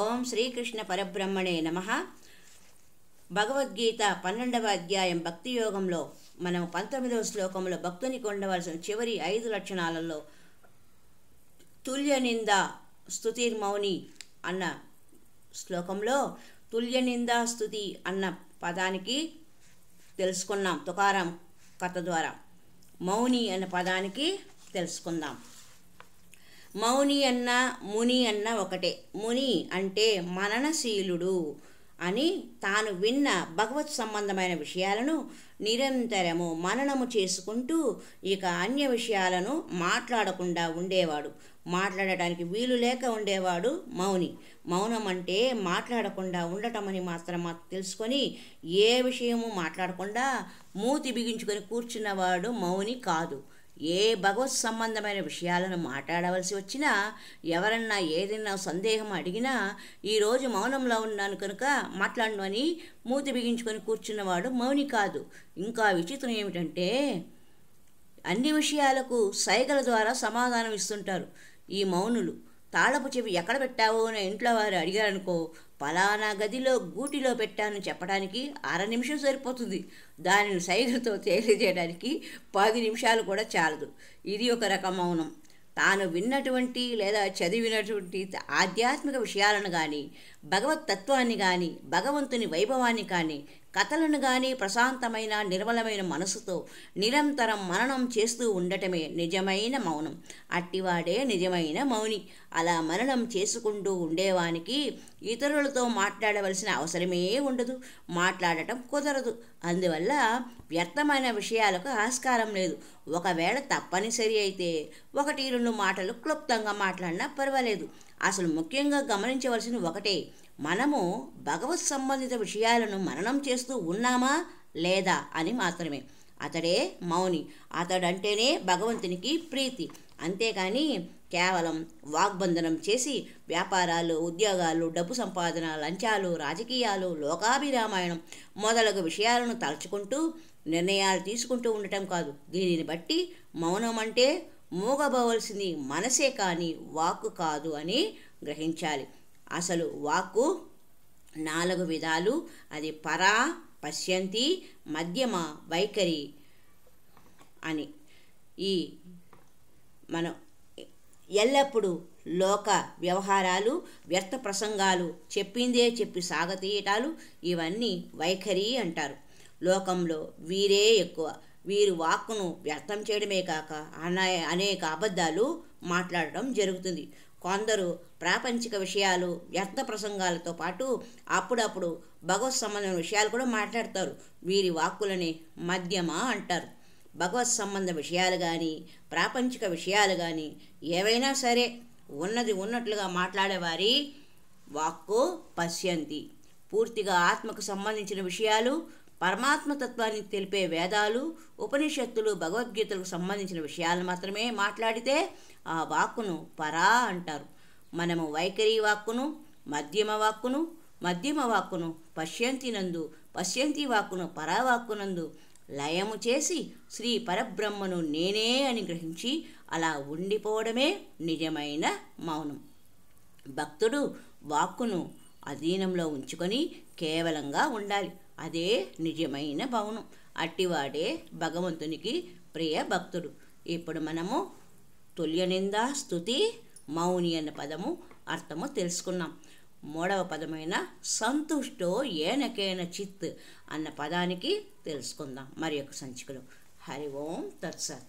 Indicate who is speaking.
Speaker 1: ఓం శ్రీకృష్ణ పరబ్రహ్మణే నమః. భగవద్గీత 12వ అధ్యాయం భక్తి యోగంలో మనం 19వ శ్లోకంలో భక్తునికి ఉండవలసిన చివరి 5 లక్షణాలలో తుల్యనింద స్తుతిర్మౌని అన్న శ్లోకంలో తుల్యనింద స్తుతి అన్న పదానికి తెలుసుకున్నాం తుకారాం కథ ద్వారా. మౌని అన్న పదానికి తెలుసుకుందాం. మౌని అన్న ముని అన్న ఒకటే. ముని అంటే మననశీలుడు అని తాను విన్న భగవత్ సంబంధమైన విషయాలను నిరంతరము మననము చేసుకుంటూ ఇక అన్య విషయాలను మాట్లాడకుండా ఉండేవాడు. మాట్లాడటానికి వీలు లేక ఉండేవాడు మౌని. మౌనం అంటే మాట్లాడకుండా ఉండటమని మాత్రం తెలుసుకొని ఏ విషయము మాట్లాడకుండా మూతి బిగించుకొని కూర్చున్నవాడు మౌని కాదు. ఏ భగవత్ సంబంధమైన విషయాలను మాట్లాడవలసి వచ్చినా, ఎవరన్నా ఏదైనా సందేహం అడిగినా ఈరోజు మౌనంలో ఉన్నాను కనుక మాట్లాడను అని మూతి బిగించుకొని కూర్చున్నవాడు మౌని కాదు. ఇంకా విచిత్రం ఏమిటంటే అన్ని విషయాలకు సైగల ద్వారా సమాధానం ఇస్తుంటారు ఈ మౌనులు. తాళపు చెవి ఎక్కడ పెట్టావో అని ఇంట్లో వారు అడిగారనుకో, పలానా గదిలో గూటిలో పెట్టానని చెప్పడానికి 1/2 నిమిషం సరిపోతుంది. దానిని సైగలతో తెలియజేయడానికి 10 నిమిషాలు కూడా చాలదు. ఇది ఒక రకం మౌనం. తాను విన్నటువంటి లేదా చదివినటువంటి ఆధ్యాత్మిక విషయాలను కానీ, భగవత్ తత్వాన్ని కానీ, భగవంతుని వైభవాన్ని కానీ, కథలను కానీ ప్రశాంతమైన నిర్మలమైన మనసుతో నిరంతరం మననం చేస్తూ ఉండటమే నిజమైన మౌనం. అట్టివాడే నిజమైన మౌని. అలా మననం చేసుకుంటూ ఉండేవానికి ఇతరులతో మాట్లాడవలసిన అవసరమే ఉండదు, మాట్లాడటం కుదరదు. అందువల్ల వ్యర్థమైన విషయాలకు ఆస్కారం లేదు. ఒకవేళ తప్పనిసరి అయితే 1-2 మాటలు క్లుప్తంగా మాట్లాడినా పర్వాలేదు. అసలు ముఖ్యంగా గమనించవలసిన ఒకటే, మనము భగవత్ సంబంధిత విషయాలను మననం చేస్తూ ఉన్నామా లేదా అని మాత్రమే. అతడే మౌని. అతడంటేనే భగవంతునికి ప్రీతి. అంతేకాని కేవలం వాగ్బంధనం చేసి వ్యాపారాలు, ఉద్యోగాలు, డబ్బు సంపాదన, లంచాలు, రాజకీయాలు, లోకాభిరామాయణం మొదలగు విషయాలను తలుచుకుంటూ నిర్ణయాలు తీసుకుంటూ ఉండటం కాదు. దీనిని బట్టి మౌనం అంటే మూగబోవలసింది మనసే కానీ వాక్కు కాదు అని గ్రహించాలి. అసలు వాక్కు 4 విధాలు. అది పరా, పశ్యంతి, మధ్యమ, వైఖరి అని. ఈ మనం ఎల్లప్పుడూ లోక వ్యవహారాలు, వ్యర్థ ప్రసంగాలు, చెప్పిందే చెప్పి సాగతీయటాలు ఇవన్నీ వైఖరి అంటారు. లోకంలో వీరే ఎక్కువ. వీరు వాక్కును వ్యర్థం చేయడమే కాక అనేక అబద్ధాలు మాట్లాడటం జరుగుతుంది. కొందరు ప్రాపంచిక విషయాలు, వ్యర్థ ప్రసంగాలతో పాటు అప్పుడప్పుడు భగవత్ సంబంధమైన విషయాలు కూడా మాట్లాడతారు. వీరి వాక్కులని మధ్యమ అంటారు. భగవత్ సంబంధ విషయాలు కానీ, ప్రాపంచిక విషయాలు కానీ ఏవైనా సరే ఉన్నది ఉన్నట్లుగా మాట్లాడేవారి వాక్కు పశ్యంతి. పూర్తిగా ఆత్మకు సంబంధించిన విషయాలు, పరమాత్మతత్వాన్ని తెలిపే వేదాలు, ఉపనిషత్తులు, భగవద్గీతలకు సంబంధించిన విషయాలు మాత్రమే మాట్లాడితే ఆ వాక్కును పరా అంటారు. మనము వైఖరి వాక్కును, మధ్యమ వాక్కును పశ్యంతినందు, పశ్యంతి వాక్కును పరావాక్కునందు లయము చేసి శ్రీ పరబ్రహ్మను నేనే అని గ్రహించి అలా ఉండిపోవడమే నిజమైన మౌనం. భక్తుడు వాక్కును అధీనంలో ఉంచుకొని కేవలంగా ఉండాలి. అదే నిజమైన మౌనం. అట్టివాడే భగవంతునికి ప్రియ భక్తుడు. ఇప్పుడు మనము తుల్యనింద స్తుతి మౌని అన్న పదము అర్థము తెలుసుకున్నాం. 3వ పదమైన సంతుష్టో ఏనకేన చిత్ అన్న పదానికి తెలుసుకుందాం మరి ఒక సంచికలో. హరి ఓం తత్సత్.